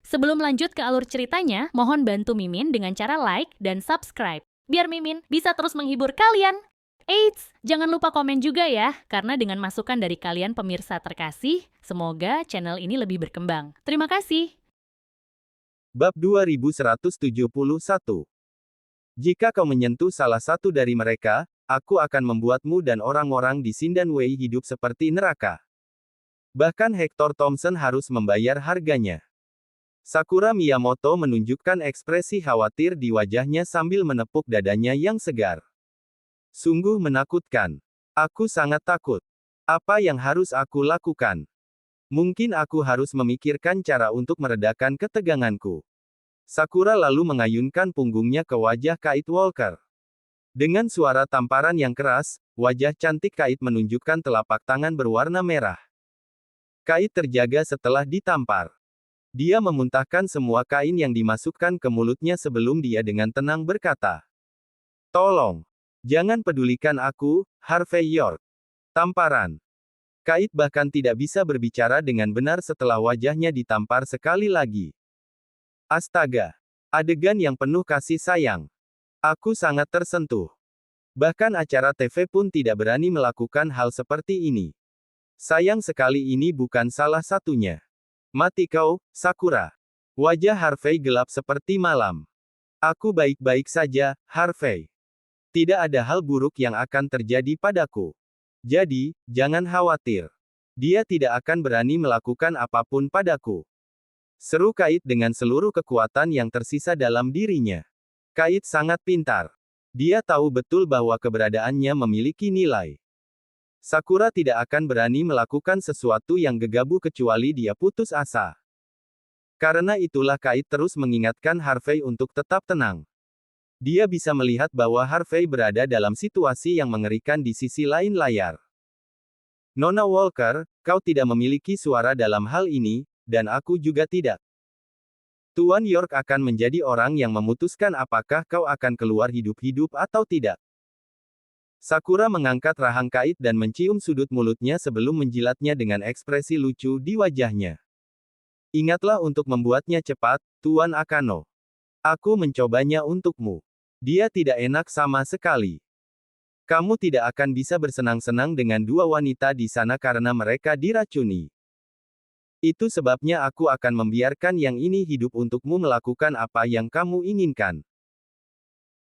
Sebelum lanjut ke alur ceritanya, mohon bantu Mimin dengan cara like dan subscribe, biar Mimin bisa terus menghibur kalian. Eits, jangan lupa komen juga ya, karena dengan masukan dari kalian pemirsa terkasih, semoga channel ini lebih berkembang. Terima kasih. Bab 2171. Jika kau menyentuh salah satu dari mereka, aku akan membuatmu dan orang-orang di Sindanwei hidup seperti neraka. Bahkan Hector Thompson harus membayar harganya. Sakura Miyamoto menunjukkan ekspresi khawatir di wajahnya sambil menepuk dadanya yang segar. Sungguh menakutkan. Aku sangat takut. Apa yang harus aku lakukan? Mungkin aku harus memikirkan cara untuk meredakan keteganganku. Sakura lalu mengayunkan punggungnya ke wajah Kate Walker. Dengan suara tamparan yang keras, wajah cantik Kate menunjukkan telapak tangan berwarna merah. Kate terjaga setelah ditampar. Dia memuntahkan semua kain yang dimasukkan ke mulutnya sebelum dia dengan tenang berkata, "Tolong. Jangan pedulikan aku, Harvey York." Tamparan. Kate bahkan tidak bisa berbicara dengan benar setelah wajahnya ditampar sekali lagi. Astaga. Adegan yang penuh kasih sayang. Aku sangat tersentuh. Bahkan acara TV pun tidak berani melakukan hal seperti ini. Sayang sekali ini bukan salah satunya. Mati kau, Sakura. Wajah Harvey gelap seperti malam. Aku baik-baik saja, Harvey. Tidak ada hal buruk yang akan terjadi padaku. Jadi, jangan khawatir. Dia tidak akan berani melakukan apapun padaku. Seru Kate dengan seluruh kekuatan yang tersisa dalam dirinya. Kate sangat pintar. Dia tahu betul bahwa keberadaannya memiliki nilai. Sakura tidak akan berani melakukan sesuatu yang gegabah kecuali dia putus asa. Karena itulah Kate terus mengingatkan Harvey untuk tetap tenang. Dia bisa melihat bahwa Harvey berada dalam situasi yang mengerikan di sisi lain layar. Nona Walker, kau tidak memiliki suara dalam hal ini, dan aku juga tidak. Tuan York akan menjadi orang yang memutuskan apakah kau akan keluar hidup-hidup atau tidak. Sakura mengangkat rahang Kate dan mencium sudut mulutnya sebelum menjilatnya dengan ekspresi lucu di wajahnya. Ingatlah untuk membuatnya cepat, Tuan Akano. Aku mencobanya untukmu. Dia tidak enak sama sekali. Kamu tidak akan bisa bersenang-senang dengan dua wanita di sana karena mereka diracuni. Itu sebabnya aku akan membiarkan yang ini hidup untukmu melakukan apa yang kamu inginkan.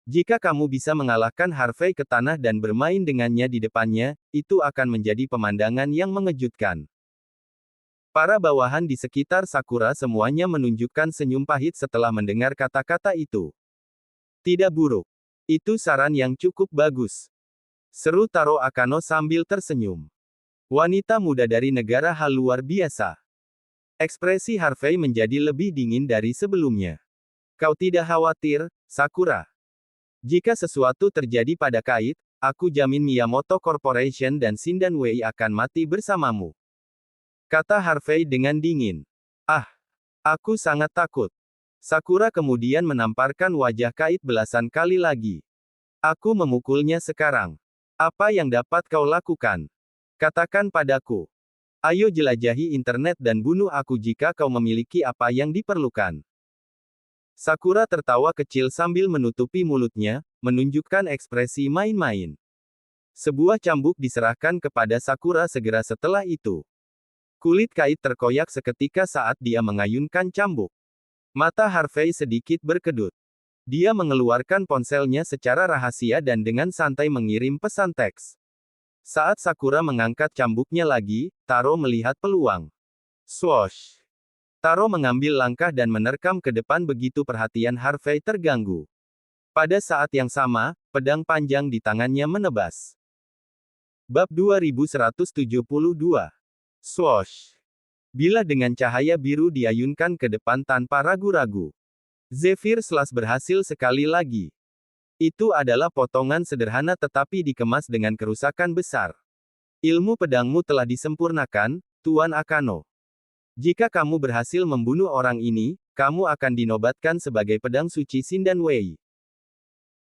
Jika kamu bisa mengalahkan Harvey ke tanah dan bermain dengannya di depannya, itu akan menjadi pemandangan yang mengejutkan. Para bawahan di sekitar Sakura semuanya menunjukkan senyum pahit setelah mendengar kata-kata itu. Tidak buruk. Itu saran yang cukup bagus. Seru Taro Akano sambil tersenyum. Wanita muda dari negara hal luar biasa. Ekspresi Harvey menjadi lebih dingin dari sebelumnya. Kau tidak khawatir, Sakura. Jika sesuatu terjadi pada Kate, aku jamin Miyamoto Corporation dan Sindanwei akan mati bersamamu. Kata Harvey dengan dingin. Ah, aku sangat takut. Sakura kemudian menamparkan wajah Kate belasan kali lagi. Aku memukulnya sekarang. Apa yang dapat kau lakukan? Katakan padaku. Ayo jelajahi internet dan bunuh aku jika kau memiliki apa yang diperlukan. Sakura tertawa kecil sambil menutupi mulutnya, menunjukkan ekspresi main-main. Sebuah cambuk diserahkan kepada Sakura segera setelah itu. Kulit Kate terkoyak seketika saat dia mengayunkan cambuk. Mata Harvey sedikit berkedut. Dia mengeluarkan ponselnya secara rahasia dan dengan santai mengirim pesan teks. Saat Sakura mengangkat cambuknya lagi, Taro melihat peluang. Swoosh! Taro mengambil langkah dan menerkam ke depan begitu perhatian Harvey terganggu. Pada saat yang sama, pedang panjang di tangannya menebas. Bab 2172. Swoosh! Bila dengan cahaya biru diayunkan ke depan tanpa ragu-ragu. Zephyr Slash berhasil sekali lagi. Itu adalah potongan sederhana tetapi dikemas dengan kerusakan besar. Ilmu pedangmu telah disempurnakan, Tuan Akano. Jika kamu berhasil membunuh orang ini, kamu akan dinobatkan sebagai pedang suci Sindanwei.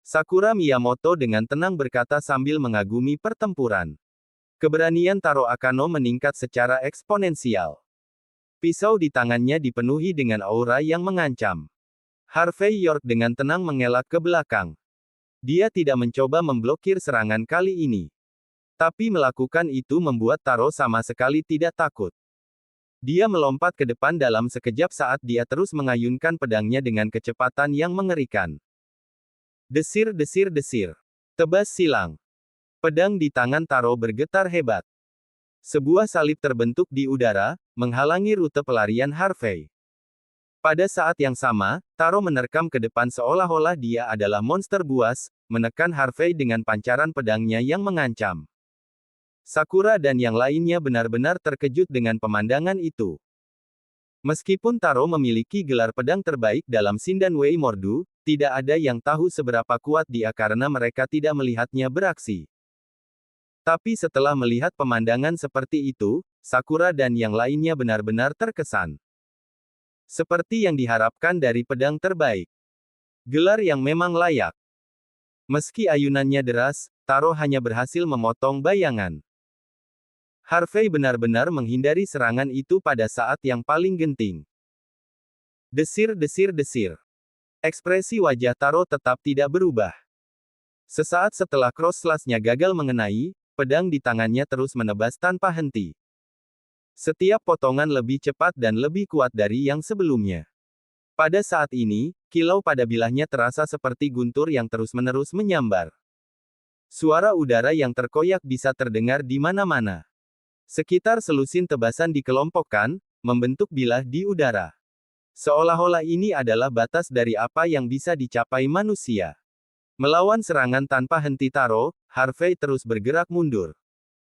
Sakura Miyamoto dengan tenang berkata sambil mengagumi pertempuran. Keberanian Taro Akano meningkat secara eksponensial. Pisau di tangannya dipenuhi dengan aura yang mengancam. Harvey York dengan tenang mengelak ke belakang. Dia tidak mencoba memblokir serangan kali ini. Tapi melakukan itu membuat Taro sama sekali tidak takut. Dia melompat ke depan dalam sekejap saat dia terus mengayunkan pedangnya dengan kecepatan yang mengerikan. Desir desir desir. Tebas silang. Pedang di tangan Taro bergetar hebat. Sebuah salib terbentuk di udara, menghalangi rute pelarian Harvey. Pada saat yang sama, Taro menerkam ke depan seolah-olah dia adalah monster buas, menekan Harvey dengan pancaran pedangnya yang mengancam. Sakura dan yang lainnya benar-benar terkejut dengan pemandangan itu. Meskipun Taro memiliki gelar pedang terbaik dalam Shindan Wei Mordu, tidak ada yang tahu seberapa kuat dia karena mereka tidak melihatnya beraksi. Tapi setelah melihat pemandangan seperti itu, Sakura dan yang lainnya benar-benar terkesan. Seperti yang diharapkan dari pedang terbaik. Gelar yang memang layak. Meski ayunannya deras, Taro hanya berhasil memotong bayangan. Harvey benar-benar menghindari serangan itu pada saat yang paling genting. Desir desir desir. Ekspresi wajah Taro tetap tidak berubah. Sesaat setelah cross slash-nya gagal mengenai, pedang di tangannya terus menebas tanpa henti. Setiap potongan lebih cepat dan lebih kuat dari yang sebelumnya. Pada saat ini, kilau pada bilahnya terasa seperti guntur yang terus-menerus menyambar. Suara udara yang terkoyak bisa terdengar di mana-mana. Sekitar selusin tebasan dikelompokkan, membentuk bilah di udara. Seolah-olah ini adalah batas dari apa yang bisa dicapai manusia. Melawan serangan tanpa henti Taro, Harvey terus bergerak mundur.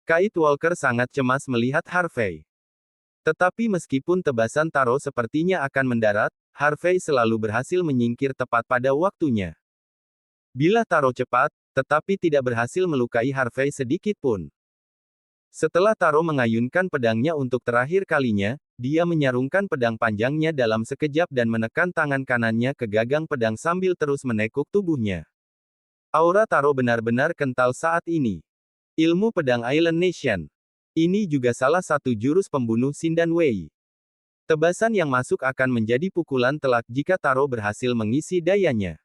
Kite Walker sangat cemas melihat Harvey. Tetapi meskipun tebasan Taro sepertinya akan mendarat, Harvey selalu berhasil menyingkir tepat pada waktunya. Bilah Taro cepat, tetapi tidak berhasil melukai Harvey sedikit pun. Setelah Taro mengayunkan pedangnya untuk terakhir kalinya, dia menyarungkan pedang panjangnya dalam sekejap dan menekan tangan kanannya ke gagang pedang sambil terus menekuk tubuhnya. Aura Taro benar-benar kental saat ini. Ilmu pedang Island Nation. Ini juga salah satu jurus pembunuh Shindan Wei. Tebasan yang masuk akan menjadi pukulan telak jika Taro berhasil mengisi dayanya.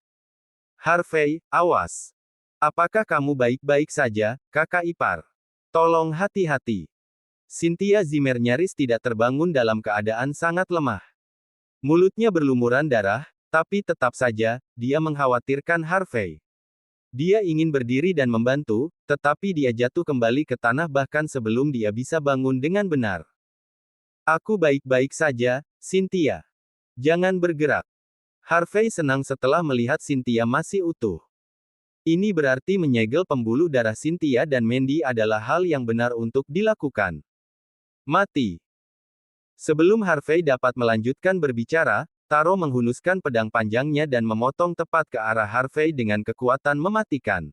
Harvey, awas. Apakah kamu baik-baik saja, kakak ipar? Tolong hati-hati. Cynthia Zimmer nyaris tidak terbangun dalam keadaan sangat lemah. Mulutnya berlumuran darah, tapi tetap saja, dia mengkhawatirkan Harvey. Dia ingin berdiri dan membantu, tetapi dia jatuh kembali ke tanah bahkan sebelum dia bisa bangun dengan benar. Aku baik-baik saja, Cynthia. Jangan bergerak. Harvey senang setelah melihat Cynthia masih utuh. Ini berarti menyegel pembuluh darah Cynthia dan Mandy adalah hal yang benar untuk dilakukan. Mati. Sebelum Harvey dapat melanjutkan berbicara, Taro menghunuskan pedang panjangnya dan memotong tepat ke arah Harvey dengan kekuatan mematikan.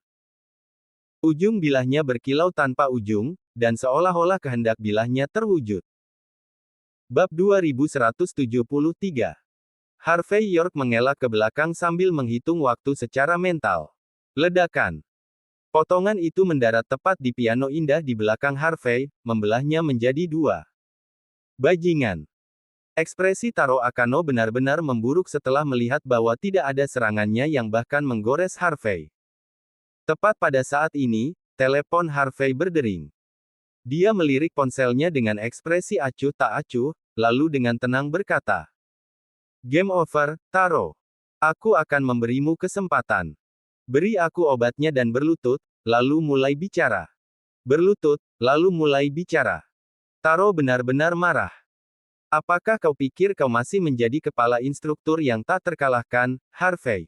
Ujung bilahnya berkilau tanpa ujung, dan seolah-olah kehendak bilahnya terwujud. Bab 2173. Harvey York mengelak ke belakang sambil menghitung waktu secara mental. Ledakan. Potongan itu mendarat tepat di piano indah di belakang Harvey, membelahnya menjadi dua. Bajingan. Ekspresi Taro Akano benar-benar memburuk setelah melihat bahwa tidak ada serangannya yang bahkan menggores Harvey. Tepat pada saat ini, telepon Harvey berdering. Dia melirik ponselnya dengan ekspresi acuh tak acuh, lalu dengan tenang berkata, "Game over, Taro. Aku akan memberimu kesempatan. Beri aku obatnya dan berlutut, lalu mulai bicara." Berlutut, lalu mulai bicara. Taro benar-benar marah. Apakah kau pikir kau masih menjadi kepala instruktur yang tak terkalahkan, Harvey?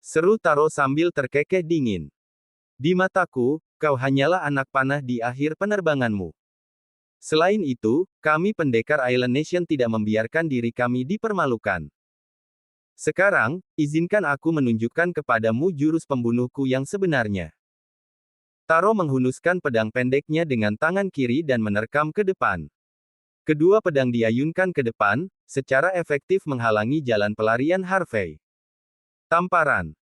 Seru Taro sambil terkekeh dingin. Di mataku, kau hanyalah anak panah di akhir penerbanganmu. Selain itu, kami pendekar Island Nation tidak membiarkan diri kami dipermalukan. Sekarang, izinkan aku menunjukkan kepadamu jurus pembunuhku yang sebenarnya. Taro menghunuskan pedang pendeknya dengan tangan kiri dan menerkam ke depan. Kedua pedang diayunkan ke depan, secara efektif menghalangi jalan pelarian Harvey. Tamparan.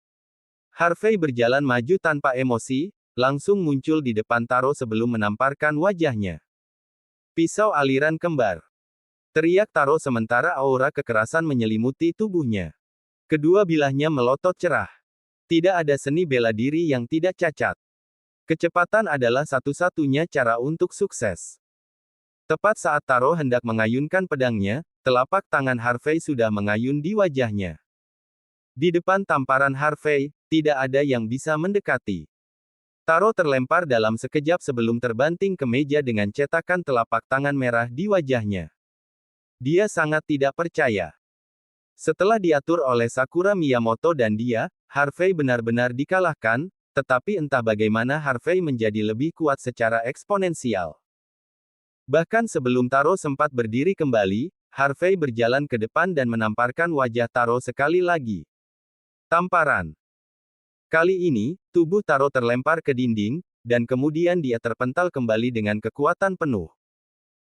Harvey berjalan maju tanpa emosi, langsung muncul di depan Taro sebelum menamparkan wajahnya. Pisau aliran kembar. Teriak Taro sementara aura kekerasan menyelimuti tubuhnya. Kedua bilahnya melotot cerah. Tidak ada seni bela diri yang tidak cacat. Kecepatan adalah satu-satunya cara untuk sukses. Tepat saat Taro hendak mengayunkan pedangnya, telapak tangan Harvey sudah mengayun di wajahnya. Di depan tamparan Harvey, tidak ada yang bisa mendekati. Taro terlempar dalam sekejap sebelum terbanting ke meja dengan cetakan telapak tangan merah di wajahnya. Dia sangat tidak percaya. Setelah diatur oleh Sakura Miyamoto dan dia, Harvey benar-benar dikalahkan, tetapi entah bagaimana Harvey menjadi lebih kuat secara eksponensial. Bahkan sebelum Taro sempat berdiri kembali, Harvey berjalan ke depan dan menamparkan wajah Taro sekali lagi. Tamparan. Kali ini, tubuh Taro terlempar ke dinding, dan kemudian dia terpental kembali dengan kekuatan penuh.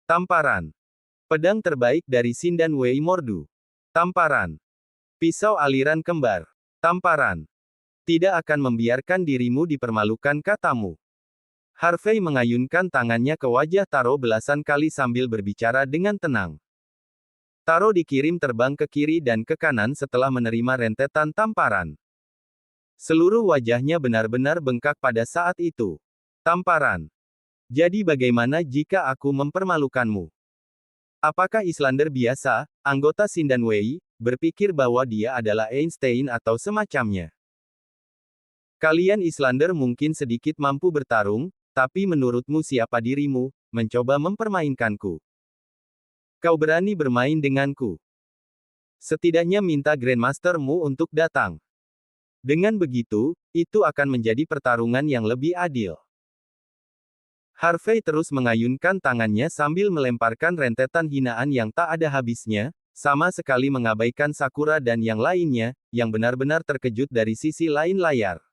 Tamparan. Pedang terbaik dari Shindan Wei Mordu. Tamparan. Pisau aliran kembar. Tamparan. Tidak akan membiarkan dirimu dipermalukan, katamu. Harvey mengayunkan tangannya ke wajah Taro belasan kali sambil berbicara dengan tenang. Taro dikirim terbang ke kiri dan ke kanan setelah menerima rentetan tamparan. Seluruh wajahnya benar-benar bengkak pada saat itu. Tamparan. Jadi bagaimana jika aku mempermalukanmu? Apakah Islander biasa, anggota Shindan Wei, berpikir bahwa dia adalah Einstein atau semacamnya? Kalian Islander mungkin sedikit mampu bertarung, tapi menurutmu siapa dirimu, mencoba mempermainkanku? Kau berani bermain denganku? Setidaknya minta Grandmaster-mu untuk datang. Dengan begitu, itu akan menjadi pertarungan yang lebih adil. Harvey terus mengayunkan tangannya sambil melemparkan rentetan hinaan yang tak ada habisnya, sama sekali mengabaikan Sakura dan yang lainnya, yang benar-benar terkejut dari sisi lain layar.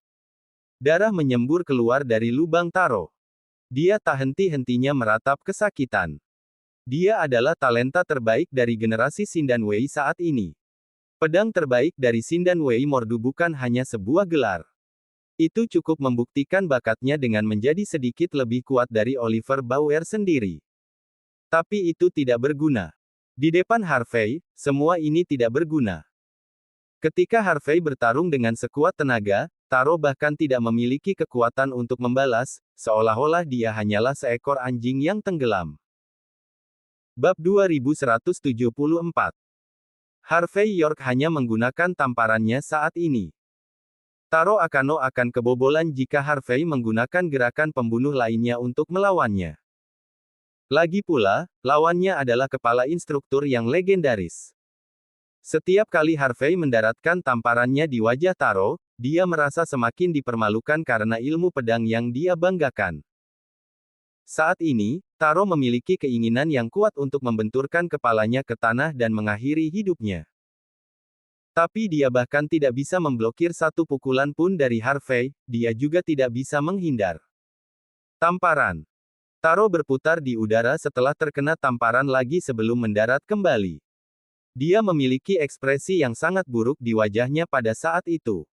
Darah menyembur keluar dari lubang Taro. Dia tak henti-hentinya meratap kesakitan. Dia adalah talenta terbaik dari generasi Shindan Wei saat ini. Pedang terbaik dari Shindan Wei Mordu bukan hanya sebuah gelar. Itu cukup membuktikan bakatnya dengan menjadi sedikit lebih kuat dari Oliver Bauer sendiri. Tapi itu tidak berguna. Di depan Harvey, semua ini tidak berguna. Ketika Harvey bertarung dengan sekuat tenaga, Taro bahkan tidak memiliki kekuatan untuk membalas, seolah-olah dia hanyalah seekor anjing yang tenggelam. Bab 2174. Harvey York hanya menggunakan tamparannya saat ini. Taro Akano akan kebobolan jika Harvey menggunakan gerakan pembunuh lainnya untuk melawannya. Lagi pula, lawannya adalah kepala instruktur yang legendaris. Setiap kali Harvey mendaratkan tamparannya di wajah Taro, dia merasa semakin dipermalukan karena ilmu pedang yang dia banggakan. Saat ini, Taro memiliki keinginan yang kuat untuk membenturkan kepalanya ke tanah dan mengakhiri hidupnya. Tapi dia bahkan tidak bisa memblokir satu pukulan pun dari Harvey, dia juga tidak bisa menghindar. Tamparan. Taro berputar di udara setelah terkena tamparan lagi sebelum mendarat kembali. Dia memiliki ekspresi yang sangat buruk di wajahnya pada saat itu.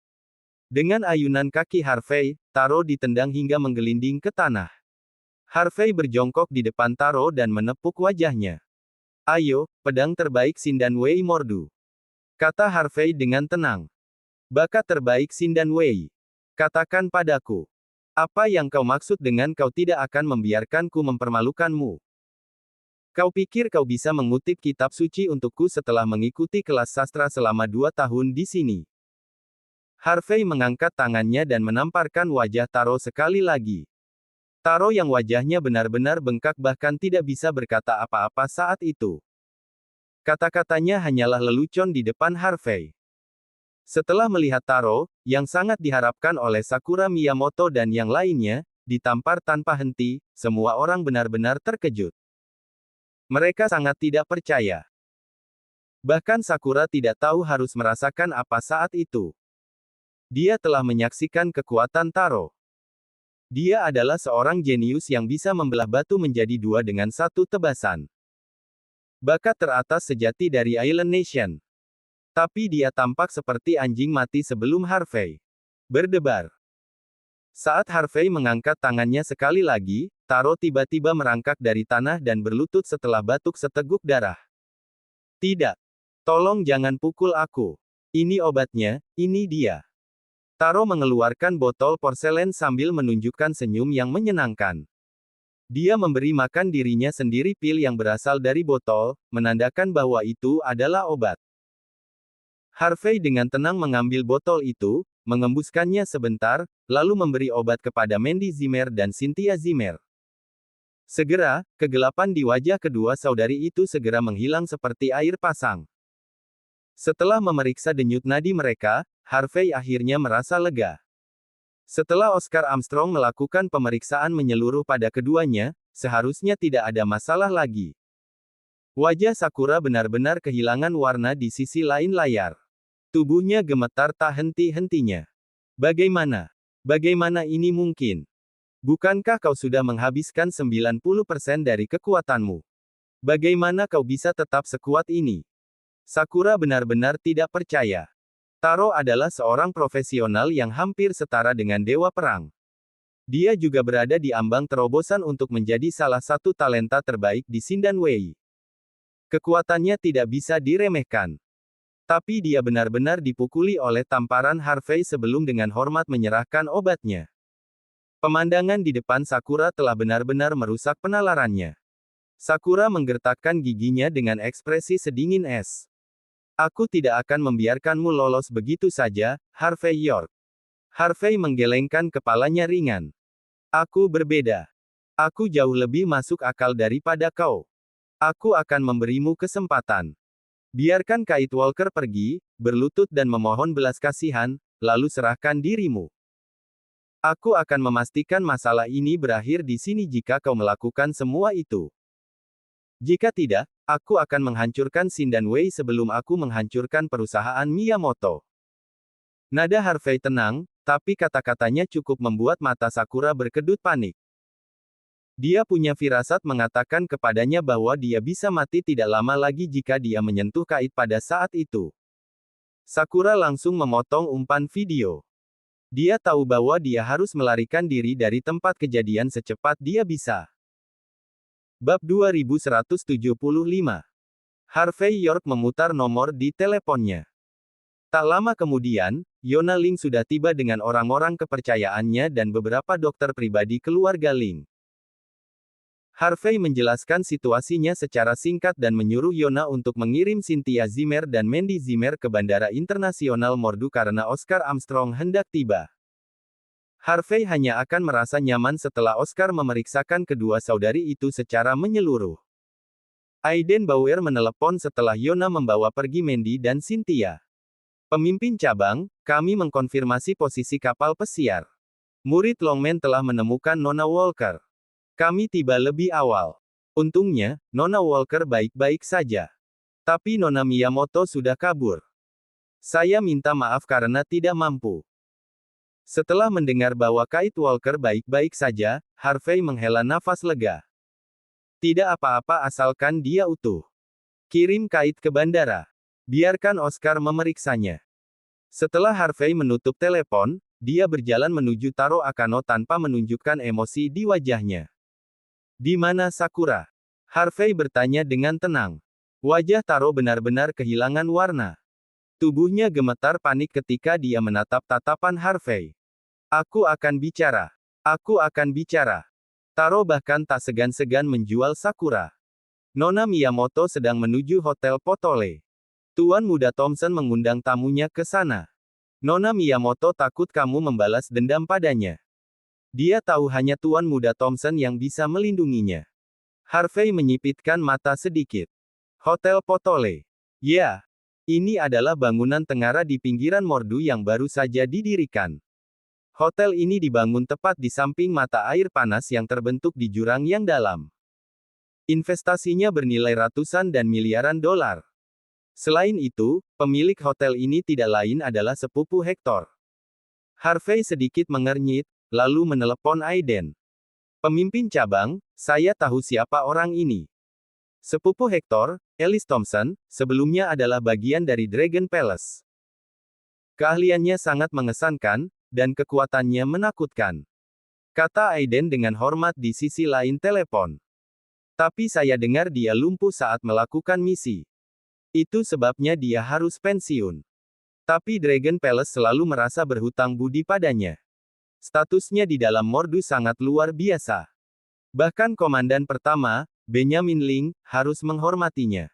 Dengan ayunan kaki Harvey, Taro ditendang hingga menggelinding ke tanah. Harvey berjongkok di depan Taro dan menepuk wajahnya. Ayo, pedang terbaik Shindan Wei Mordu. Kata Harvey dengan tenang. Bakat terbaik Shindan Wei. Katakan padaku. Apa yang kau maksud dengan kau tidak akan membiarkanku mempermalukanmu? Kau pikir kau bisa mengutip kitab suci untukku setelah mengikuti kelas sastra selama 2 tahun di sini? Harvey mengangkat tangannya dan menamparkan wajah Taro sekali lagi. Taro yang wajahnya benar-benar bengkak bahkan tidak bisa berkata apa-apa saat itu. Kata-katanya hanyalah lelucon di depan Harvey. Setelah melihat Taro, yang sangat diharapkan oleh Sakura Miyamoto dan yang lainnya, ditampar tanpa henti, semua orang benar-benar terkejut. Mereka sangat tidak percaya. Bahkan Sakura tidak tahu harus merasakan apa saat itu. Dia telah menyaksikan kekuatan Taro. Dia adalah seorang jenius yang bisa membelah batu menjadi 2 dengan 1 tebasan. Bakat teratas sejati dari Island Nation. Tapi dia tampak seperti anjing mati sebelum Harvey berdebar. Saat Harvey mengangkat tangannya sekali lagi, Taro tiba-tiba merangkak dari tanah dan berlutut setelah batuk seteguk darah. Tidak. Tolong jangan pukul aku. Ini obatnya, ini dia. Taro mengeluarkan botol porselen sambil menunjukkan senyum yang menyenangkan. Dia memberi makan dirinya sendiri pil yang berasal dari botol, menandakan bahwa itu adalah obat. Harvey dengan tenang mengambil botol itu, mengembuskannya sebentar, lalu memberi obat kepada Mandy Zimmer dan Cynthia Zimmer. Segera, kegelapan di wajah kedua saudari itu segera menghilang seperti air pasang. Setelah memeriksa denyut nadi mereka, Harvey akhirnya merasa lega. Setelah Oscar Armstrong melakukan pemeriksaan menyeluruh pada keduanya, seharusnya tidak ada masalah lagi. Wajah Sakura benar-benar kehilangan warna di sisi lain layar. Tubuhnya gemetar tak henti-hentinya. Bagaimana? Bagaimana ini mungkin? Bukankah kau sudah menghabiskan 90% dari kekuatanmu? Bagaimana kau bisa tetap sekuat ini? Sakura benar-benar tidak percaya. Taro adalah seorang profesional yang hampir setara dengan dewa perang. Dia juga berada di ambang terobosan untuk menjadi salah satu talenta terbaik di Xindan Wei. Kekuatannya tidak bisa diremehkan. Tapi dia benar-benar dipukuli oleh tamparan Harvey sebelum dengan hormat menyerahkan obatnya. Pemandangan di depan Sakura telah benar-benar merusak penalarannya. Sakura menggertakkan giginya dengan ekspresi sedingin es. Aku tidak akan membiarkanmu lolos begitu saja, Harvey York. Harvey menggelengkan kepalanya ringan. Aku berbeda. Aku jauh lebih masuk akal daripada kau. Aku akan memberimu kesempatan. Biarkan Kate Walker pergi, berlutut dan memohon belas kasihan, lalu serahkan dirimu. Aku akan memastikan masalah ini berakhir di sini jika kau melakukan semua itu. Jika tidak, aku akan menghancurkan Xindan Wei sebelum aku menghancurkan perusahaan Miyamoto. Nada Harvey tenang, tapi kata-katanya cukup membuat mata Sakura berkedut panik. Dia punya firasat mengatakan kepadanya bahwa dia bisa mati tidak lama lagi jika dia menyentuh Kate pada saat itu. Sakura langsung memotong umpan video. Dia tahu bahwa dia harus melarikan diri dari tempat kejadian secepat dia bisa. Bab 2175. Harvey York memutar nomor di teleponnya. Tak lama kemudian, Yona Ling sudah tiba dengan orang-orang kepercayaannya dan beberapa dokter pribadi keluarga Ling. Harvey menjelaskan situasinya secara singkat dan menyuruh Yona untuk mengirim Cynthia Zimmer dan Mandy Zimmer ke Bandara Internasional Mordu karena Oscar Armstrong hendak tiba. Harvey hanya akan merasa nyaman setelah Oscar memeriksakan kedua saudari itu secara menyeluruh. Aiden Bauer menelepon setelah Yona membawa pergi Mandy dan Cynthia. Pemimpin cabang, kami mengkonfirmasi posisi kapal pesiar. Murid Longman telah menemukan Nona Walker. Kami tiba lebih awal. Untungnya, Nona Walker baik-baik saja. Tapi Nona Miyamoto sudah kabur. Saya minta maaf karena tidak mampu. Setelah mendengar bahwa Kate Walker baik-baik saja, Harvey menghela nafas lega. Tidak apa-apa asalkan dia utuh. Kirim Kate ke bandara. Biarkan Oscar memeriksanya. Setelah Harvey menutup telepon, dia berjalan menuju Taro Akano tanpa menunjukkan emosi di wajahnya. Di mana Sakura? Harvey bertanya dengan tenang. Wajah Taro benar-benar kehilangan warna. Tubuhnya gemetar panik ketika dia menatap tatapan Harvey. Aku akan bicara. Aku akan bicara. Taro bahkan tak segan-segan menjual Sakura. Nona Miyamoto sedang menuju Hotel Potole. Tuan Muda Thompson mengundang tamunya ke sana. Nona Miyamoto takut kamu membalas dendam padanya. Dia tahu hanya Tuan Muda Thompson yang bisa melindunginya. Harvey menyipitkan mata sedikit. Hotel Potole. Ya. Ini adalah bangunan tengara di pinggiran Mordu yang baru saja didirikan. Hotel ini dibangun tepat di samping mata air panas yang terbentuk di jurang yang dalam. Investasinya bernilai ratusan dan miliaran dolar. Selain itu, pemilik hotel ini tidak lain adalah sepupu Hector. Harvey sedikit mengernyit, lalu menelepon Aiden. Pemimpin cabang, saya tahu siapa orang ini. Sepupu Hector, Ellis Thompson, sebelumnya adalah bagian dari Dragon Palace. Keahliannya sangat mengesankan, dan kekuatannya menakutkan. Kata Aiden dengan hormat di sisi lain telepon. Tapi saya dengar dia lumpuh saat melakukan misi. Itu sebabnya dia harus pensiun. Tapi Dragon Palace selalu merasa berhutang budi padanya. Statusnya di dalam Mordu sangat luar biasa. Bahkan komandan pertama, Benjamin Ling, harus menghormatinya.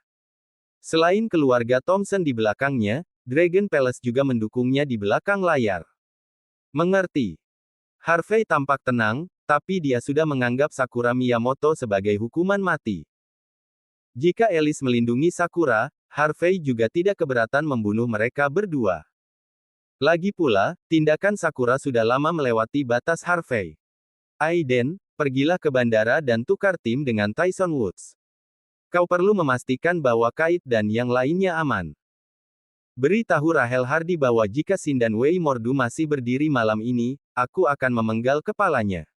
Selain keluarga Thompson di belakangnya, Dragon Palace juga mendukungnya di belakang layar. Mengerti. Harvey tampak tenang, tapi dia sudah menganggap Sakura Miyamoto sebagai hukuman mati. Jika Alice melindungi Sakura, Harvey juga tidak keberatan membunuh mereka berdua. Lagi pula, tindakan Sakura sudah lama melewati batas Harvey. Aiden, pergilah ke bandara dan tukar tim dengan Tyson Woods. Kau perlu memastikan bahwa Kate dan yang lainnya aman. Beritahu Rahel Hardy bahwa jika Sindan Wei Mordu masih berdiri malam ini, aku akan memenggal kepalanya.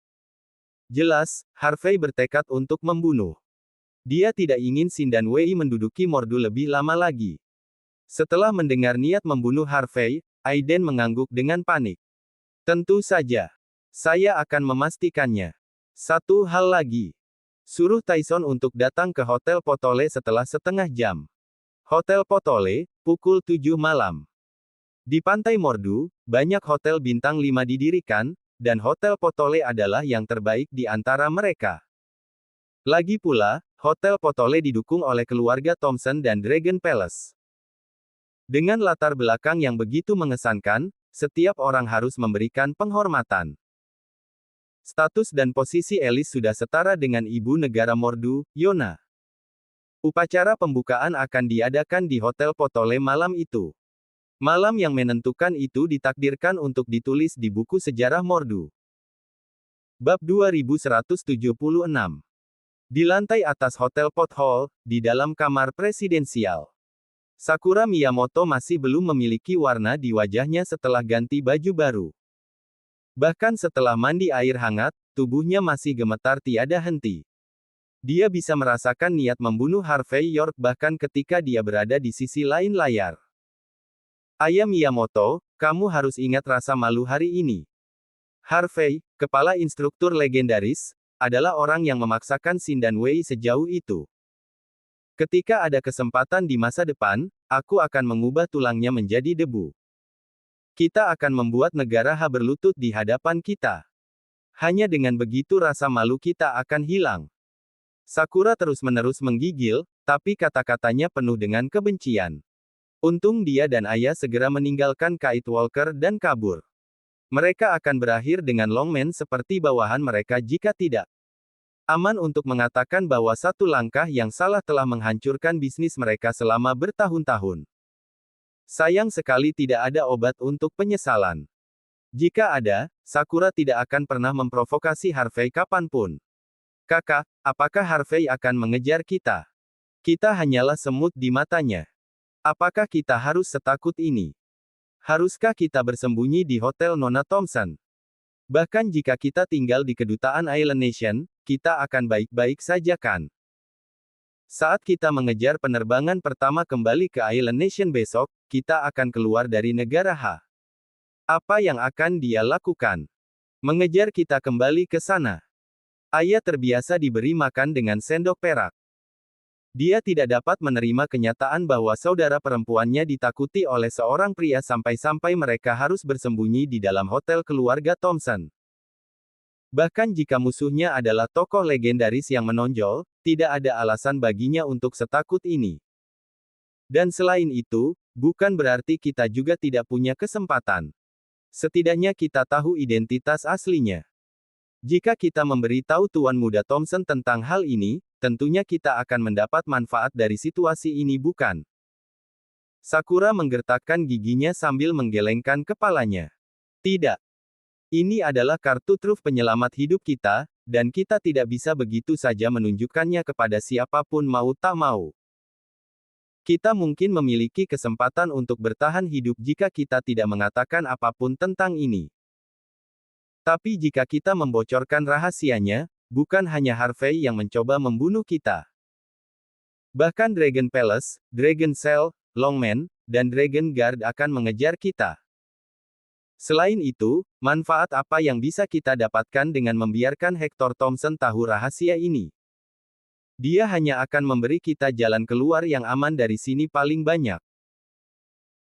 Jelas, Harvey bertekad untuk membunuh. Dia tidak ingin Sindan Wei menduduki Mordu lebih lama lagi. Setelah mendengar niat membunuh Harvey, Aiden mengangguk dengan panik. Tentu saja. Saya akan memastikannya. Satu hal lagi. Suruh Tyson untuk datang ke Hotel Potole setelah setengah jam. Hotel Potole, pukul 7 malam. Di pantai Mordu, banyak hotel bintang 5 didirikan, dan Hotel Potole adalah yang terbaik di antara mereka. Lagi pula, Hotel Potole didukung oleh keluarga Thompson dan Dragon Palace. Dengan latar belakang yang begitu mengesankan, setiap orang harus memberikan penghormatan. Status dan posisi Alice sudah setara dengan ibu negara Mordu, Yona. Upacara pembukaan akan diadakan di Hotel Potole malam itu. Malam yang menentukan itu ditakdirkan untuk ditulis di buku sejarah Mordu. Bab 2176. Di lantai atas Hotel Pot Hall, di dalam kamar presidensial. Sakura Miyamoto masih belum memiliki warna di wajahnya setelah ganti baju baru. Bahkan setelah mandi air hangat, tubuhnya masih gemetar tiada henti. Dia bisa merasakan niat membunuh Harvey York bahkan ketika dia berada di sisi lain layar. Ayah Miyamoto, kamu harus ingat rasa malu hari ini. Harvey, kepala instruktur legendaris, adalah orang yang memaksakan Sindan Wei sejauh itu. Ketika ada kesempatan di masa depan, aku akan mengubah tulangnya menjadi debu. Kita akan membuat negara Ha berlutut di hadapan kita. Hanya dengan begitu rasa malu kita akan hilang. Sakura terus-menerus menggigil, tapi kata-katanya penuh dengan kebencian. Untung dia dan ayah segera meninggalkan Kite Walker dan kabur. Mereka akan berakhir dengan Longman seperti bawahan mereka jika tidak. Aman untuk mengatakan bahwa satu langkah yang salah telah menghancurkan bisnis mereka selama bertahun-tahun. Sayang sekali tidak ada obat untuk penyesalan. Jika ada, Sakura tidak akan pernah memprovokasi Harvey kapanpun. Kakak, apakah Harvey akan mengejar kita? Kita hanyalah semut di matanya. Apakah kita harus setakut ini? Haruskah kita bersembunyi di Hotel Nona Thompson? Bahkan jika kita tinggal di kedutaan Island Nation, kita akan baik-baik saja kan? Saat kita mengejar penerbangan pertama kembali ke Island Nation besok, kita akan keluar dari negara Ha. Apa yang akan dia lakukan? Mengejar kita kembali ke sana. Ayah terbiasa diberi makan dengan sendok perak. Dia tidak dapat menerima kenyataan bahwa saudara perempuannya ditakuti oleh seorang pria sampai-sampai mereka harus bersembunyi di dalam hotel keluarga Thompson. Bahkan jika musuhnya adalah tokoh legendaris yang menonjol, tidak ada alasan baginya untuk setakut ini. Dan selain itu, bukan berarti kita juga tidak punya kesempatan. Setidaknya kita tahu identitas aslinya. Jika kita memberitahu Tuan Muda Thompson tentang hal ini, tentunya kita akan mendapat manfaat dari situasi ini bukan? Sakura menggertakkan giginya sambil menggelengkan kepalanya. Tidak. Ini adalah kartu truf penyelamat hidup kita, dan kita tidak bisa begitu saja menunjukkannya kepada siapapun mau tak mau. Kita mungkin memiliki kesempatan untuk bertahan hidup jika kita tidak mengatakan apapun tentang ini. Tapi jika kita membocorkan rahasianya, bukan hanya Harvey yang mencoba membunuh kita. Bahkan Dragon Palace, Dragon Cell, Longman, dan Dragon Guard akan mengejar kita. Selain itu, manfaat apa yang bisa kita dapatkan dengan membiarkan Hector Thompson tahu rahasia ini? Dia hanya akan memberi kita jalan keluar yang aman dari sini paling banyak.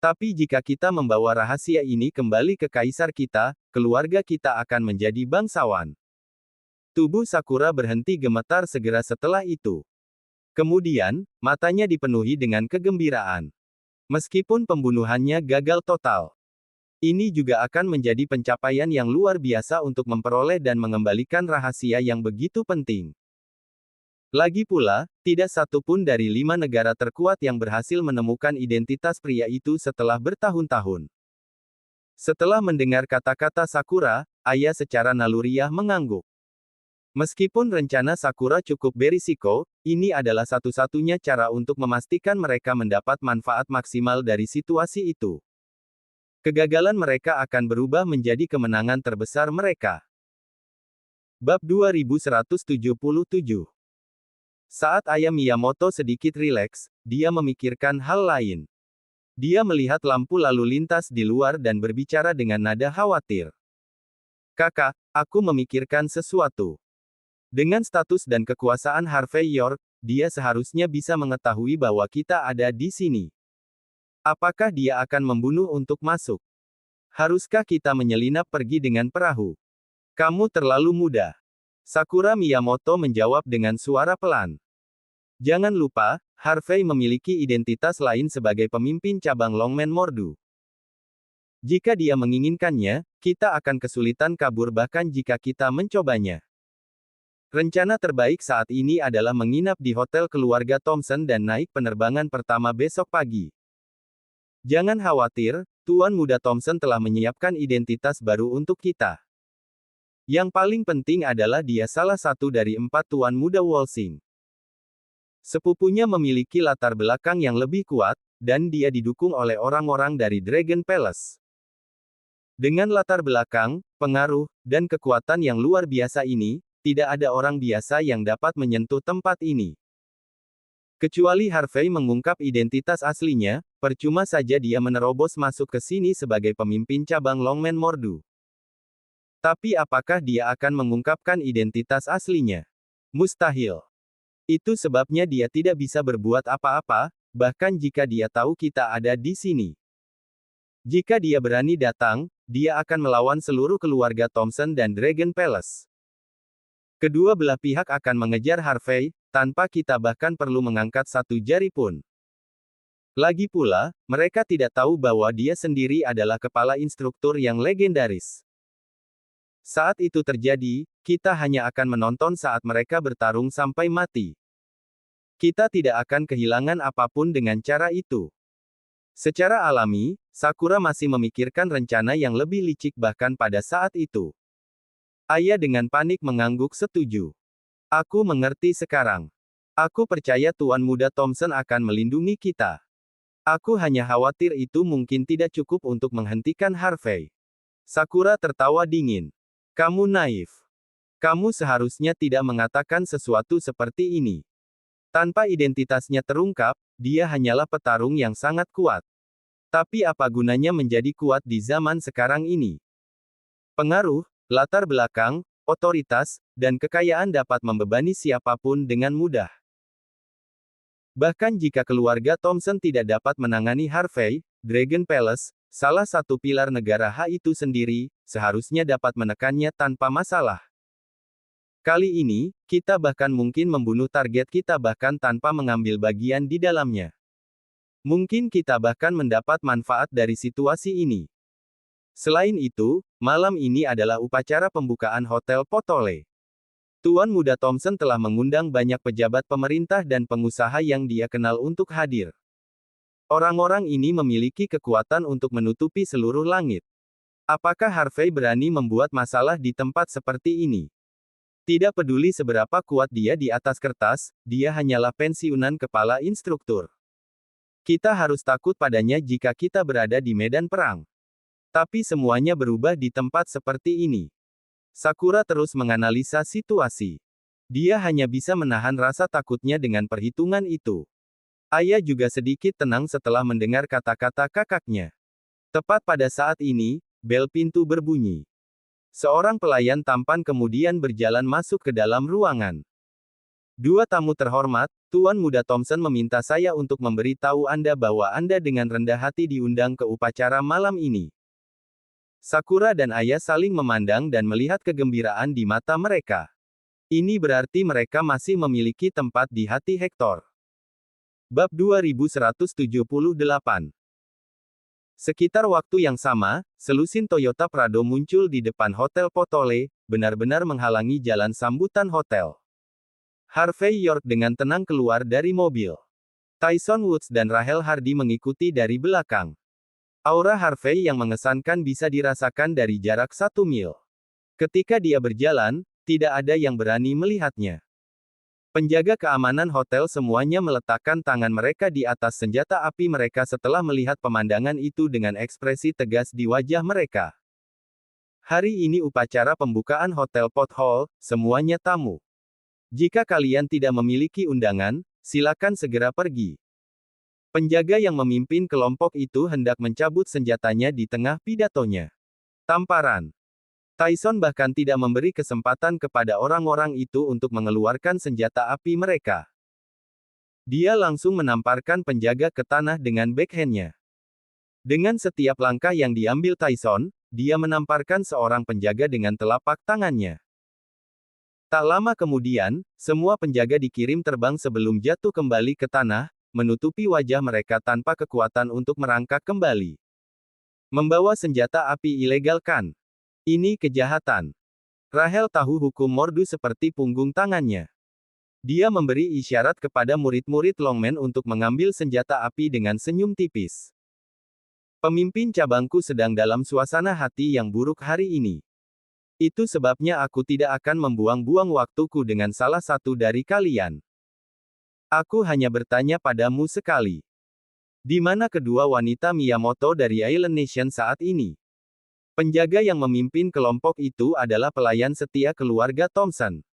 Tapi jika kita membawa rahasia ini kembali ke kaisar kita, keluarga kita akan menjadi bangsawan. Tubuh Sakura berhenti gemetar segera setelah itu. Kemudian, matanya dipenuhi dengan kegembiraan. Meskipun pembunuhannya gagal total, ini juga akan menjadi pencapaian yang luar biasa untuk memperoleh dan mengembalikan rahasia yang begitu penting. Lagi pula, tidak satu pun dari 5 negara terkuat yang berhasil menemukan identitas pria itu setelah bertahun-tahun. Setelah mendengar kata-kata Sakura, Aya secara naluriah mengangguk. Meskipun rencana Sakura cukup berisiko, ini adalah satu-satunya cara untuk memastikan mereka mendapat manfaat maksimal dari situasi itu. Kegagalan mereka akan berubah menjadi kemenangan terbesar mereka. Bab 2177. Saat Aya Miyamoto sedikit rileks, dia memikirkan hal lain. Dia melihat lampu lalu lintas di luar dan berbicara dengan nada khawatir. Kakak, aku memikirkan sesuatu. Dengan status dan kekuasaan Harvey York, dia seharusnya bisa mengetahui bahwa kita ada di sini. Apakah dia akan membunuh untuk masuk? Haruskah kita menyelinap pergi dengan perahu? Kamu terlalu muda. Sakura Miyamoto menjawab dengan suara pelan. Jangan lupa, Harvey memiliki identitas lain sebagai pemimpin cabang Longman Mordu. Jika dia menginginkannya, kita akan kesulitan kabur bahkan jika kita mencobanya. Rencana terbaik saat ini adalah menginap di hotel keluarga Thompson dan naik penerbangan pertama besok pagi. Jangan khawatir, Tuan Muda Thompson telah menyiapkan identitas baru untuk kita. Yang paling penting adalah dia salah satu dari 4 Tuan Muda Wolsing. Sepupunya memiliki latar belakang yang lebih kuat, dan dia didukung oleh orang-orang dari Dragon Palace. Dengan latar belakang, pengaruh, dan kekuatan yang luar biasa ini, tidak ada orang biasa yang dapat menyentuh tempat ini. Kecuali Harvey mengungkap identitas aslinya, percuma saja dia menerobos masuk ke sini sebagai pemimpin cabang Longman Mordu. Tapi apakah dia akan mengungkapkan identitas aslinya? Mustahil. Itu sebabnya dia tidak bisa berbuat apa-apa, bahkan jika dia tahu kita ada di sini. Jika dia berani datang, dia akan melawan seluruh keluarga Thompson dan Dragon Palace. Kedua belah pihak akan mengejar Harvey, tanpa kita bahkan perlu mengangkat satu jari pun. Lagi pula, mereka tidak tahu bahwa dia sendiri adalah kepala instruktur yang legendaris. Saat itu terjadi, kita hanya akan menonton saat mereka bertarung sampai mati. Kita tidak akan kehilangan apapun dengan cara itu. Secara alami, Sakura masih memikirkan rencana yang lebih licik bahkan pada saat itu. Aya dengan panik mengangguk setuju. Aku mengerti sekarang. Aku percaya Tuan Muda Thompson akan melindungi kita. Aku hanya khawatir itu mungkin tidak cukup untuk menghentikan Harvey. Sakura tertawa dingin. Kamu naif. Kamu seharusnya tidak mengatakan sesuatu seperti ini. Tanpa identitasnya terungkap, dia hanyalah petarung yang sangat kuat. Tapi apa gunanya menjadi kuat di zaman sekarang ini? Pengaruh, latar belakang, otoritas, dan kekayaan dapat membebani siapapun dengan mudah. Bahkan jika keluarga Thompson tidak dapat menangani Harvey, Dragon Palace, salah satu pilar negara H itu sendiri, seharusnya dapat menekannya tanpa masalah. Kali ini, kita bahkan mungkin membunuh target kita bahkan tanpa mengambil bagian di dalamnya. Mungkin kita bahkan mendapat manfaat dari situasi ini. Selain itu, malam ini adalah upacara pembukaan Hotel Potole. Tuan Muda Thompson telah mengundang banyak pejabat pemerintah dan pengusaha yang dia kenal untuk hadir. Orang-orang ini memiliki kekuatan untuk menutupi seluruh langit. Apakah Harvey berani membuat masalah di tempat seperti ini? Tidak peduli seberapa kuat dia di atas kertas, dia hanyalah pensiunan kepala instruktur. Kita harus takut padanya jika kita berada di medan perang. Tapi semuanya berubah di tempat seperti ini. Sakura terus menganalisa situasi. Dia hanya bisa menahan rasa takutnya dengan perhitungan itu. Aya juga sedikit tenang setelah mendengar kata-kata kakaknya. Tepat pada saat ini, bel pintu berbunyi. Seorang pelayan tampan kemudian berjalan masuk ke dalam ruangan. Dua tamu terhormat, Tuan Muda Thompson meminta saya untuk memberitahu Anda bahwa Anda dengan rendah hati diundang ke upacara malam ini. Sakura dan Aya saling memandang dan melihat kegembiraan di mata mereka. Ini berarti mereka masih memiliki tempat di hati Hector. Bab 2178. Sekitar waktu yang sama, selusin Toyota Prado muncul di depan Hotel Potole, benar-benar menghalangi jalan sambutan hotel. Harvey York dengan tenang keluar dari mobil. Tyson Woods dan Rahel Hardy mengikuti dari belakang. Aura Harvey yang mengesankan bisa dirasakan dari jarak 1 mil. Ketika dia berjalan, tidak ada yang berani melihatnya. Penjaga keamanan hotel semuanya meletakkan tangan mereka di atas senjata api mereka setelah melihat pemandangan itu dengan ekspresi tegas di wajah mereka. Hari ini upacara pembukaan Hotel Pot Hall, semuanya tamu. Jika kalian tidak memiliki undangan, silakan segera pergi. Penjaga yang memimpin kelompok itu hendak mencabut senjatanya di tengah pidatonya. Tamparan. Tyson bahkan tidak memberi kesempatan kepada orang-orang itu untuk mengeluarkan senjata api mereka. Dia langsung menamparkan penjaga ke tanah dengan backhandnya. Dengan setiap langkah yang diambil Tyson, dia menamparkan seorang penjaga dengan telapak tangannya. Tak lama kemudian, semua penjaga dikirim terbang sebelum jatuh kembali ke tanah, menutupi wajah mereka tanpa kekuatan untuk merangkak kembali. Membawa senjata api ilegal kan? Ini kejahatan. Rahel tahu hukum mordu seperti punggung tangannya. Dia memberi isyarat kepada murid-murid Longman untuk mengambil senjata api dengan senyum tipis. Pemimpin cabangku sedang dalam suasana hati yang buruk hari ini. Itu sebabnya aku tidak akan membuang-buang waktuku dengan salah satu dari kalian. Aku hanya bertanya padamu sekali. Di mana kedua wanita Miyamoto dari Island Nation saat ini? Penjaga yang memimpin kelompok itu adalah pelayan setia keluarga Thompson.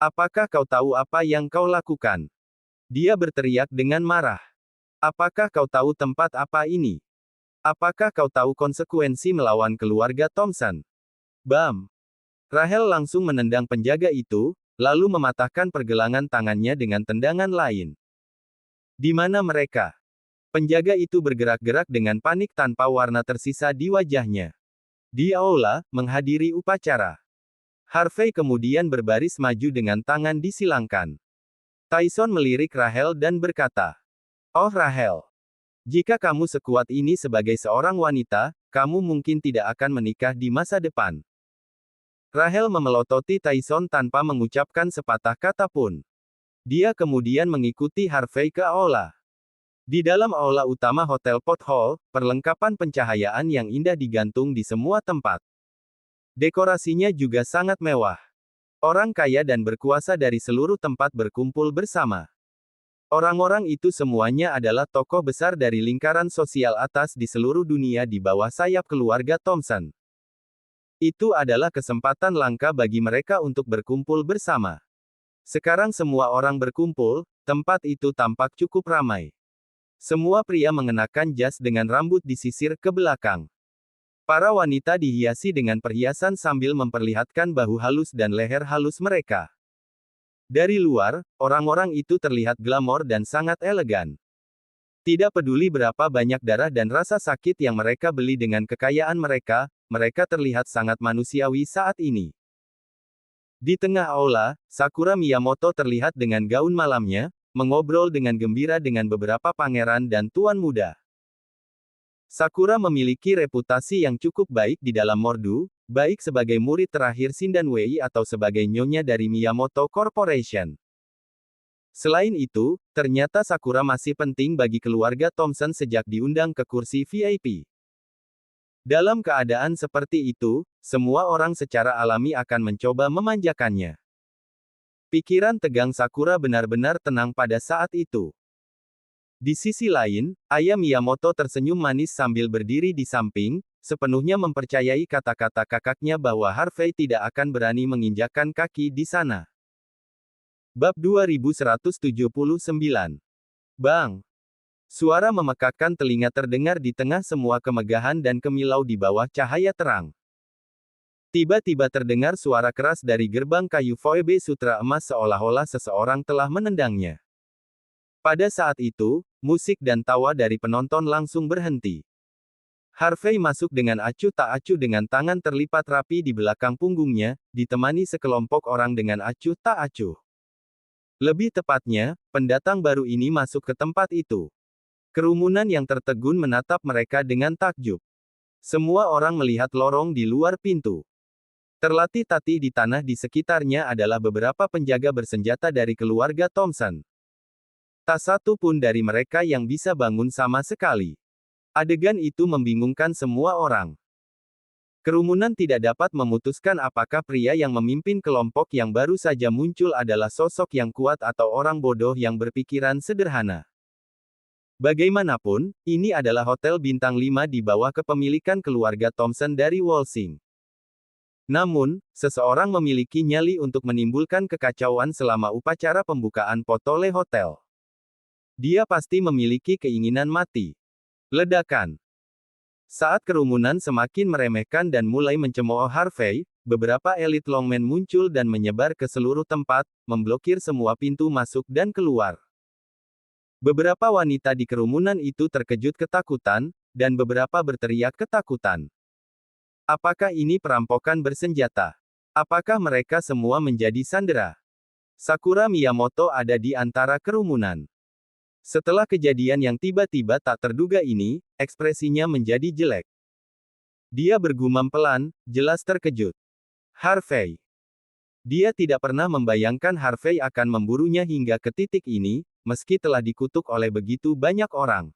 Apakah kau tahu apa yang kau lakukan? Dia berteriak dengan marah. Apakah kau tahu tempat apa ini? Apakah kau tahu konsekuensi melawan keluarga Thompson? Bam! Rahel langsung menendang penjaga itu, lalu mematahkan pergelangan tangannya dengan tendangan lain. Di mana mereka? Penjaga itu bergerak-gerak dengan panik tanpa warna tersisa di wajahnya. Di aula, menghadiri upacara. Harvey kemudian berbaris maju dengan tangan disilangkan. Tyson melirik Rahel dan berkata, "Oh Rahel, jika kamu sekuat ini sebagai seorang wanita, kamu mungkin tidak akan menikah di masa depan." Rahel memelototi Tyson tanpa mengucapkan sepatah kata pun. Dia kemudian mengikuti Harvey ke aula. Di dalam aula utama Hotel Pot Hall, perlengkapan pencahayaan yang indah digantung di semua tempat. Dekorasinya juga sangat mewah. Orang kaya dan berkuasa dari seluruh tempat berkumpul bersama. Orang-orang itu semuanya adalah tokoh besar dari lingkaran sosial atas di seluruh dunia di bawah sayap keluarga Thompson. Itu adalah kesempatan langka bagi mereka untuk berkumpul bersama. Sekarang semua orang berkumpul, tempat itu tampak cukup ramai. Semua pria mengenakan jas dengan rambut disisir ke belakang. Para wanita dihiasi dengan perhiasan sambil memperlihatkan bahu halus dan leher halus mereka. Dari luar, orang-orang itu terlihat glamor dan sangat elegan. Tidak peduli berapa banyak darah dan rasa sakit yang mereka beli dengan kekayaan mereka, mereka terlihat sangat manusiawi saat ini. Di tengah aula, Sakura Miyamoto terlihat dengan gaun malamnya, mengobrol dengan gembira dengan beberapa pangeran dan tuan muda. Sakura memiliki reputasi yang cukup baik di dalam mordu, baik sebagai murid terakhir Shindan Wei atau sebagai nyonya dari Miyamoto Corporation. Selain itu, ternyata Sakura masih penting bagi keluarga Thompson sejak diundang ke kursi VIP. Dalam keadaan seperti itu, semua orang secara alami akan mencoba memanjakannya. Pikiran tegang Sakura benar-benar tenang pada saat itu. Di sisi lain, ayah Miyamoto tersenyum manis sambil berdiri di samping, sepenuhnya mempercayai kata-kata kakaknya bahwa Harvey tidak akan berani menginjakkan kaki di sana. Bab 2179. Bang! Suara memekakkan telinga terdengar di tengah semua kemegahan dan kemilau di bawah cahaya terang. Tiba-tiba terdengar suara keras dari gerbang kayu Phoebe Sutra emas seolah-olah seseorang telah menendangnya. Pada saat itu, musik dan tawa dari penonton langsung berhenti. Harvey masuk dengan acuh tak acuh dengan tangan terlipat rapi di belakang punggungnya, ditemani sekelompok orang dengan acuh tak acuh. Lebih tepatnya, pendatang baru ini masuk ke tempat itu. Kerumunan yang tertegun menatap mereka dengan takjub. Semua orang melihat lorong di luar pintu. Terlatih-tatih di tanah di sekitarnya adalah beberapa penjaga bersenjata dari keluarga Thompson. Tak satu pun dari mereka yang bisa bangun sama sekali. Adegan itu membingungkan semua orang. Kerumunan tidak dapat memutuskan apakah pria yang memimpin kelompok yang baru saja muncul adalah sosok yang kuat atau orang bodoh yang berpikiran sederhana. Bagaimanapun, ini adalah hotel bintang 5 di bawah kepemilikan keluarga Thompson dari Walsing. Namun, seseorang memiliki nyali untuk menimbulkan kekacauan selama upacara pembukaan Potole Hotel. Dia pasti memiliki keinginan mati. Ledakan. Saat kerumunan semakin meremehkan dan mulai mencemooh Harvey, beberapa elit longmen muncul dan menyebar ke seluruh tempat, memblokir semua pintu masuk dan keluar. Beberapa wanita di kerumunan itu terkejut ketakutan, dan beberapa berteriak ketakutan. Apakah ini perampokan bersenjata? Apakah mereka semua menjadi sandera? Sakura Miyamoto ada di antara kerumunan. Setelah kejadian yang tiba-tiba tak terduga ini, ekspresinya menjadi jelek. Dia bergumam pelan, jelas terkejut. Harvey. Dia tidak pernah membayangkan Harvey akan memburunya hingga ke titik ini, meski telah dikutuk oleh begitu banyak orang.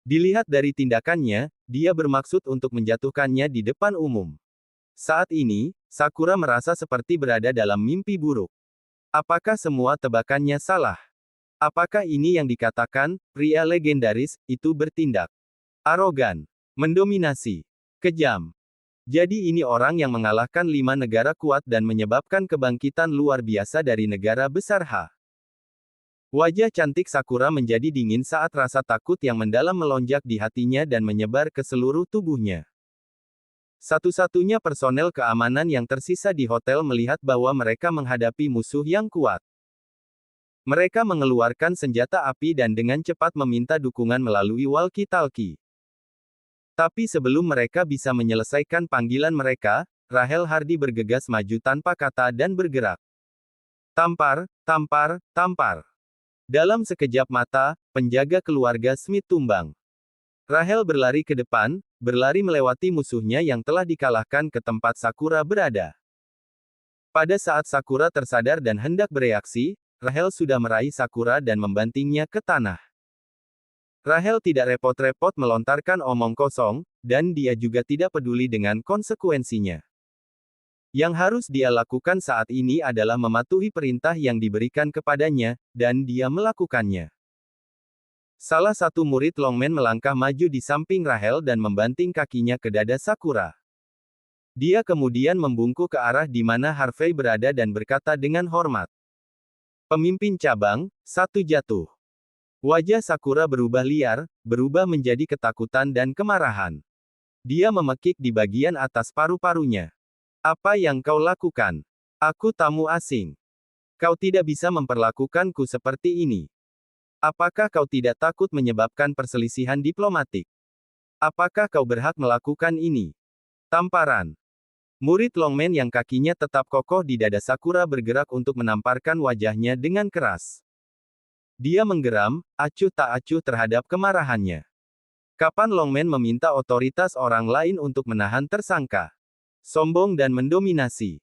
Dilihat dari tindakannya, dia bermaksud untuk menjatuhkannya di depan umum. Saat ini, Sakura merasa seperti berada dalam mimpi buruk. Apakah semua tebakannya salah? Apakah ini yang dikatakan, pria legendaris, itu bertindak arogan, mendominasi, kejam? Jadi ini orang yang mengalahkan 5 negara kuat dan menyebabkan kebangkitan luar biasa dari negara besar H. Wajah cantik Sakura menjadi dingin saat rasa takut yang mendalam melonjak di hatinya dan menyebar ke seluruh tubuhnya. Satu-satunya personel keamanan yang tersisa di hotel melihat bahwa mereka menghadapi musuh yang kuat. Mereka mengeluarkan senjata api dan dengan cepat meminta dukungan melalui walkie-talkie. Tapi sebelum mereka bisa menyelesaikan panggilan mereka, Rahel Hardy bergegas maju tanpa kata dan bergerak. Tampar, tampar, tampar. Dalam sekejap mata, penjaga keluarga Smith tumbang. Rahel berlari ke depan, berlari melewati musuhnya yang telah dikalahkan ke tempat Sakura berada. Pada saat Sakura tersadar dan hendak bereaksi, Rahel sudah meraih Sakura dan membantingnya ke tanah. Rahel tidak repot-repot melontarkan omong kosong, dan dia juga tidak peduli dengan konsekuensinya. Yang harus dia lakukan saat ini adalah mematuhi perintah yang diberikan kepadanya, dan dia melakukannya. Salah satu murid Longman melangkah maju di samping Rahel dan membanting kakinya ke dada Sakura. Dia kemudian membungkuk ke arah di mana Harvey berada dan berkata dengan hormat. Pemimpin cabang, satu jatuh. Wajah Sakura berubah liar, berubah menjadi ketakutan dan kemarahan. Dia memekik di bagian atas paru-parunya. Apa yang kau lakukan? Aku tamu asing. Kau tidak bisa memperlakukanku seperti ini. Apakah kau tidak takut menyebabkan perselisihan diplomatik? Apakah kau berhak melakukan ini? Tamparan. Murid Longman yang kakinya tetap kokoh di dada Sakura bergerak untuk menamparkan wajahnya dengan keras. Dia menggeram, acuh tak acuh terhadap kemarahannya. Kapan Longman meminta otoritas orang lain untuk menahan tersangka? Sombong dan mendominasi.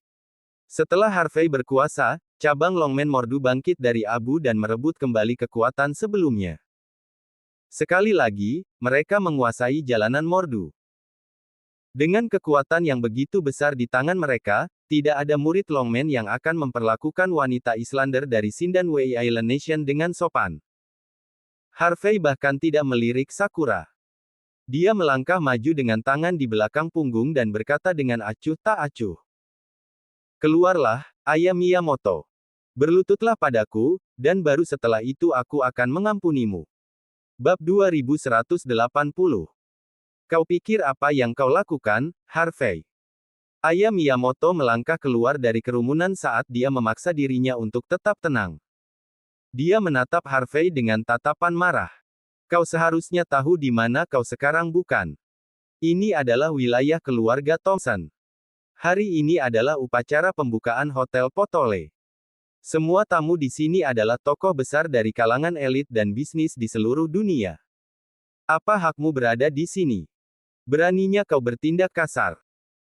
Setelah Harvey berkuasa, cabang Longman Mordu bangkit dari abu dan merebut kembali kekuatan sebelumnya. Sekali lagi, mereka menguasai jalanan Mordu. Dengan kekuatan yang begitu besar di tangan mereka, tidak ada murid Longman yang akan memperlakukan wanita Islander dari Sindanway Island Nation dengan sopan. Harvey bahkan tidak melirik Sakura. Dia melangkah maju dengan tangan di belakang punggung dan berkata dengan acuh tak acuh. Keluarlah, Ayah Miyamoto. Berlututlah padaku, dan baru setelah itu aku akan mengampunimu. Bab 2180. Kau pikir apa yang kau lakukan, Harvey? Ayah Miyamoto melangkah keluar dari kerumunan saat dia memaksa dirinya untuk tetap tenang. Dia menatap Harvey dengan tatapan marah. Kau seharusnya tahu di mana kau sekarang, bukan? Ini adalah wilayah keluarga Thompson. Hari ini adalah upacara pembukaan Hotel Potole. Semua tamu di sini adalah tokoh besar dari kalangan elit dan bisnis di seluruh dunia. Apa hakmu berada di sini? Beraninya kau bertindak kasar.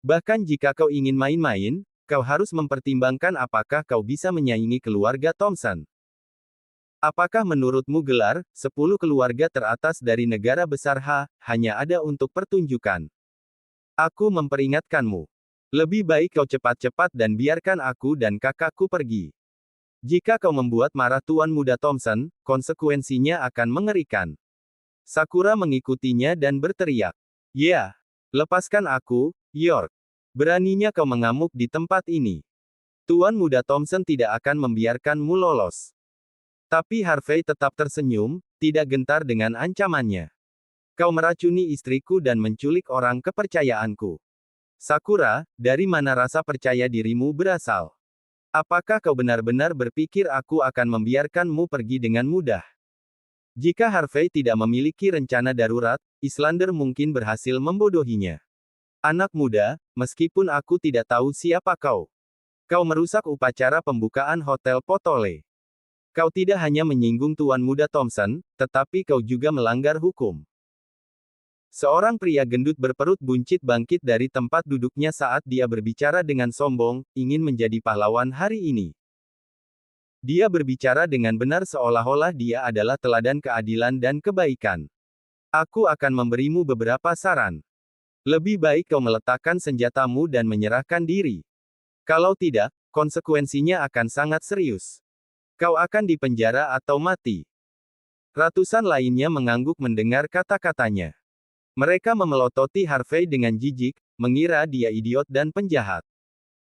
Bahkan jika kau ingin main-main, kau harus mempertimbangkan apakah kau bisa menyaingi keluarga Thompson. Apakah menurutmu gelar 10 keluarga teratas dari negara besar hanya ada untuk pertunjukan? Aku memperingatkanmu. Lebih baik kau cepat-cepat dan biarkan aku dan kakakku pergi. Jika kau membuat marah Tuan Muda Thompson, konsekuensinya akan mengerikan. Sakura mengikutinya dan berteriak. Ya, lepaskan aku, York. Beraninya kau mengamuk di tempat ini. Tuan Muda Thompson tidak akan membiarkanmu lolos. Tapi Harvey tetap tersenyum, tidak gentar dengan ancamannya. Kau meracuni istriku dan menculik orang kepercayaanku. Sakura, dari mana rasa percaya dirimu berasal? Apakah kau benar-benar berpikir aku akan membiarkanmu pergi dengan mudah? Jika Harvey tidak memiliki rencana darurat, Islander mungkin berhasil membodohinya. Anak muda, meskipun aku tidak tahu siapa kau. Kau merusak upacara pembukaan Hotel Potole. Kau tidak hanya menyinggung Tuan Muda Thompson, tetapi kau juga melanggar hukum. Seorang pria gendut berperut buncit bangkit dari tempat duduknya saat dia berbicara dengan sombong, ingin menjadi pahlawan hari ini. Dia berbicara dengan benar seolah-olah dia adalah teladan keadilan dan kebaikan. Aku akan memberimu beberapa saran. Lebih baik kau meletakkan senjatamu dan menyerahkan diri. Kalau tidak, konsekuensinya akan sangat serius. Kau akan dipenjara atau mati. Ratusan lainnya mengangguk mendengar kata-katanya. Mereka memelototi Harvey dengan jijik, mengira dia idiot dan penjahat.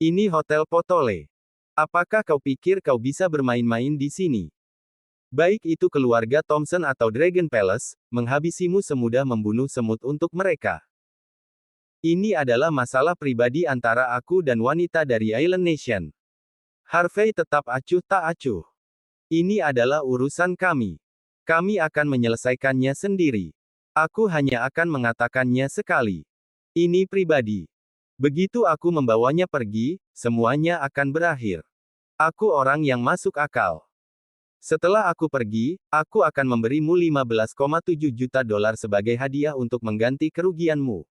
Ini Hotel Potole. Apakah kau pikir kau bisa bermain-main di sini? Baik itu keluarga Thompson atau Dragon Palace, menghabisimu semudah membunuh semut untuk mereka. Ini adalah masalah pribadi antara aku dan wanita dari Island Nation. Harvey tetap acuh tak acuh. Ini adalah urusan kami. Kami akan menyelesaikannya sendiri. Aku hanya akan mengatakannya sekali. Ini pribadi. Begitu aku membawanya pergi, semuanya akan berakhir. Aku orang yang masuk akal. Setelah aku pergi, aku akan memberimu 15,7 juta dolar sebagai hadiah untuk mengganti kerugianmu.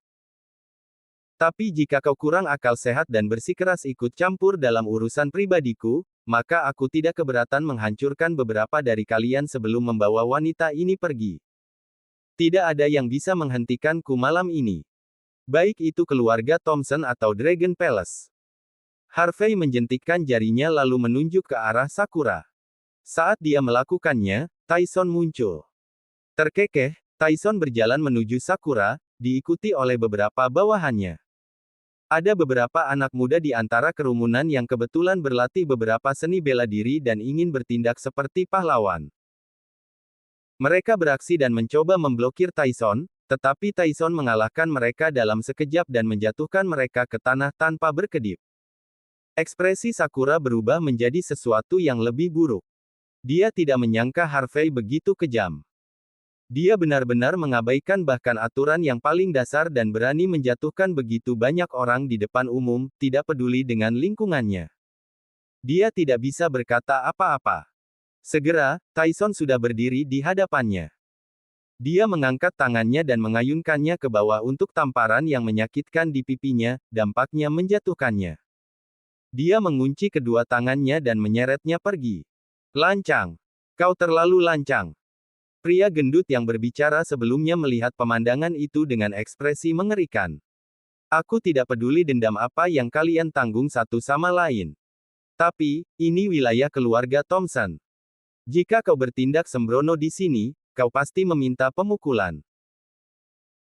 Tapi jika kau kurang akal sehat dan bersikeras ikut campur dalam urusan pribadiku, maka aku tidak keberatan menghancurkan beberapa dari kalian sebelum membawa wanita ini pergi. Tidak ada yang bisa menghentikanku malam ini. Baik itu keluarga Thompson atau Dragon Palace. Harvey menjentikkan jarinya lalu menunjuk ke arah Sakura. Saat dia melakukannya, Tyson muncul. Terkekeh, Tyson berjalan menuju Sakura, diikuti oleh beberapa bawahannya. Ada beberapa anak muda di antara kerumunan yang kebetulan berlatih beberapa seni bela diri dan ingin bertindak seperti pahlawan. Mereka beraksi dan mencoba memblokir Tyson, tetapi Tyson mengalahkan mereka dalam sekejap dan menjatuhkan mereka ke tanah tanpa berkedip. Ekspresi Sakura berubah menjadi sesuatu yang lebih buruk. Dia tidak menyangka Harvey begitu kejam. Dia benar-benar mengabaikan bahkan aturan yang paling dasar dan berani menjatuhkan begitu banyak orang di depan umum, tidak peduli dengan lingkungannya. Dia tidak bisa berkata apa-apa. Segera, Tyson sudah berdiri di hadapannya. Dia mengangkat tangannya dan mengayunkannya ke bawah untuk tamparan yang menyakitkan di pipinya, dampaknya menjatuhkannya. Dia mengunci kedua tangannya dan menyeretnya pergi. Lancang. Kau terlalu lancang. Pria gendut yang berbicara sebelumnya melihat pemandangan itu dengan ekspresi mengerikan. Aku tidak peduli dendam apa yang kalian tanggung satu sama lain. Tapi, ini wilayah keluarga Thompson. Jika kau bertindak sembrono di sini, kau pasti meminta pemukulan.